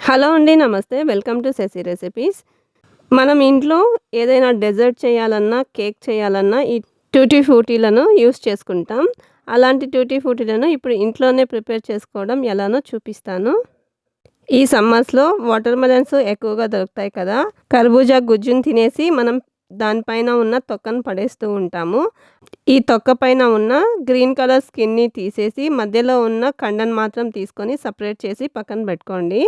Hello అండి. నమస్తే. Welcome to Shashi recipes. మనం ఇంట్లో ఏదైనా డెజర్ట్ చేయాలన్నా, కేక్ చేయాలన్నా ఈ ట్యూటీ ఫ్రూటీలను యూజ్ చేసుకుంటాం. అలాంటి ట్యూటీ ఫ్రూటీలను ఇప్పుడు ఇంట్లోనే ప్రిపేర్ చేసుకోవడం ఎలానో చూపిస్తాను. ఈ సమ్మర్స్‌లో వాటర్ మెలన్స్ ఎక్కువగా దొరుకుతాయి కదా! కర్బూజా గుజ్జుని తినేసి మనం దానిపైన ఉన్న తొక్కను పడేస్తూ ఉంటాము. ఈ తొక్క పైన ఉన్న గ్రీన్ కలర్ స్కిన్‌ని తీసేసి మధ్యలో ఉన్న కండను మాత్రం తీసుకొని సెపరేట్ చేసి పక్కన పెట్టుకోండి.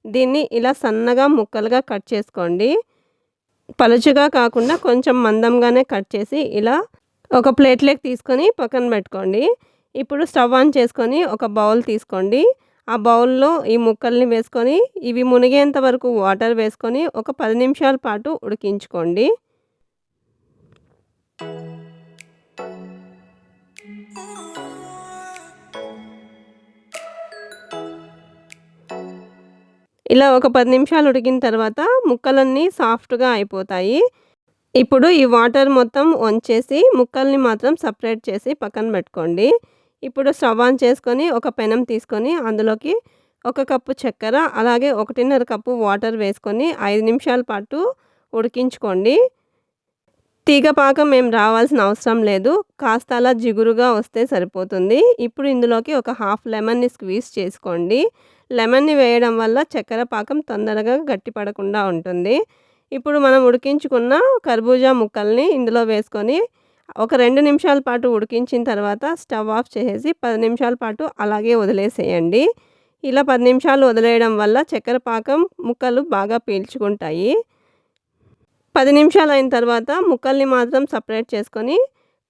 దీన్ని ఇలా సన్నగా ముక్కలుగా కట్ చేసుకోండి. పలుచగా కాకుండా కొంచెం మందంగానే కట్ చేసి ఇలా ఒక ప్లేట్‌లోకి తీసుకొని పక్కన పెట్టుకోండి. ఇప్పుడు స్టవ్ ఆన్ చేసుకొని ఒక బౌల్ తీసుకోండి. ఆ బౌల్‌లో ఈ ముక్కల్ని వేసుకొని ఇవి మునిగేంత వరకు వాటర్ వేసుకొని ఒక 10 నిమిషాల పాటు ఉడికించుకోండి. ఇలా ఒక 10 నిమిషాలు ఉడికిన తర్వాత ముక్కలన్నీ సాఫ్ట్‌గా అయిపోతాయి. ఇప్పుడు ఈ వాటర్ మొత్తం వంచేసి ముక్కల్ని మాత్రం సెపరేట్ చేసి పక్కన పెట్టుకోండి. ఇప్పుడు స్టవ్ ఆన్ చేసుకొని ఒక పెనం తీసుకొని అందులోకి 1 కప్పు చక్కెర అలాగే 1.5 కప్పు వాటర్ వేసుకొని 5 నిమిషాల పాటు ఉడికించుకోండి. తీగ పాకం ఏం రావాల్సిన అవసరం లేదు. కాస్త అలా జిగురుగా వస్తే సరిపోతుంది. ఇప్పుడు ఇందులోకి ఒక హాఫ్ లెమన్‌ని స్క్వీజ్ చేసుకోండి. లెమన్‌ని వేయడం వల్ల చక్కెర పాకం తొందరగా గట్టిపడకుండా ఉంటుంది. ఇప్పుడు మనం ఉడికించుకున్న కర్బూజా ముక్కల్ని ఇందులో వేసుకొని ఒక 2 నిమిషాల పాటు ఉడికించిన తర్వాత స్టవ్ ఆఫ్ చేసేసి 10 నిమిషాల పాటు అలాగే వదిలేసేయండి. ఇలా 10 నిమిషాలు వదిలేయడం వల్ల చక్కెర పాకం ముక్కలు బాగా పీల్చుకుంటాయి. 10 నిమిషాలు అయిన తర్వాత ముక్కల్ని మాత్రం సెపరేట్ చేసుకొని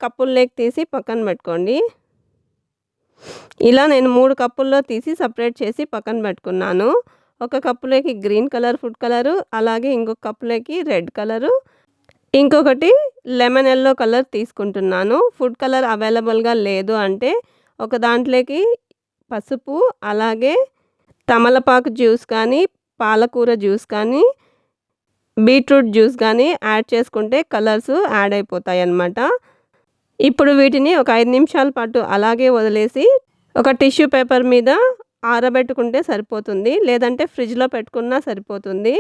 కప్పుల్లోకి తీసి పక్కన పెట్టుకోండి. ఇలా నేను 3 కప్పుల్లో తీసి సెపరేట్ చేసి పక్కన పెట్టుకున్నాను. ఒక కప్పులోకి గ్రీన్ కలర్ ఫుడ్ కలరు, అలాగే ఇంకొక కప్పులోకి రెడ్ కలరు, ఇంకొకటి లెమన్ యెల్లో కలర్ తీసుకుంటున్నాను. ఫుడ్ కలర్ అవైలబుల్‌గా లేదు అంటే ఒక దాంట్లోకి పసుపు, అలాగే తమలపాకు జ్యూస్ కానీ, పాలకూర జ్యూస్ కానీ, బీట్రూట్ జ్యూస్ కానీ యాడ్ చేసుకుంటే కలర్స్ యాడ్ అయిపోతాయన్నమాట. ఇప్పుడు వీటిని ఒక 5 నిమిషాల పాటు అలాగే వదిలేసి ఒక టిష్యూ పేపర్ మీద ఆరబెట్టుకుంటే సరిపోతుంది. లేదంటే ఫ్రిడ్జ్‌లో పెట్టుకున్నా సరిపోతుంది.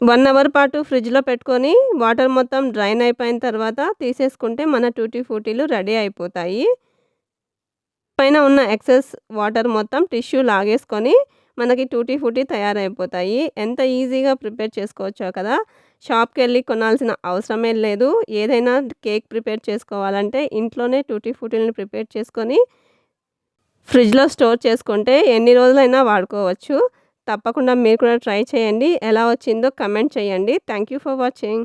1 అవర్ పాటు ఫ్రిడ్జ్‌లో పెట్టుకొని వాటర్ మొత్తం డ్రైన్ అయిపోయిన తర్వాత తీసేసుకుంటే మన ట్యూటీ ఫ్రూటీలు రెడీ అయిపోతాయి. పైన ఉన్న ఎక్సెస్ వాటర్ మొత్తం టిష్యూ లాగేసుకొని మనకి ట్యూటీ ఫ్రూటీ తయారైపోతాయి. ఎంత ఈజీగా ప్రిపేర్ చేసుకోవచ్చో కదా! షాప్‌కెళ్ళి కొనాల్సిన అవసరమే లేదు. ఏదైనా కేక్ ప్రిపేర్ చేసుకోవాలంటే ఇంట్లోనే ట్యూటీ ఫ్రూటీలని ప్రిపేర్ చేసుకొని ఫ్రిడ్జ్‌లో స్టోర్ చేసుకుంటే ఎన్ని రోజులైనా వాడుకోవచ్చు. తప్పకుండా మీరు కూడా ట్రై చేయండి. ఎలా వచ్చిందో కామెంట్ చేయండి. Thank you for watching.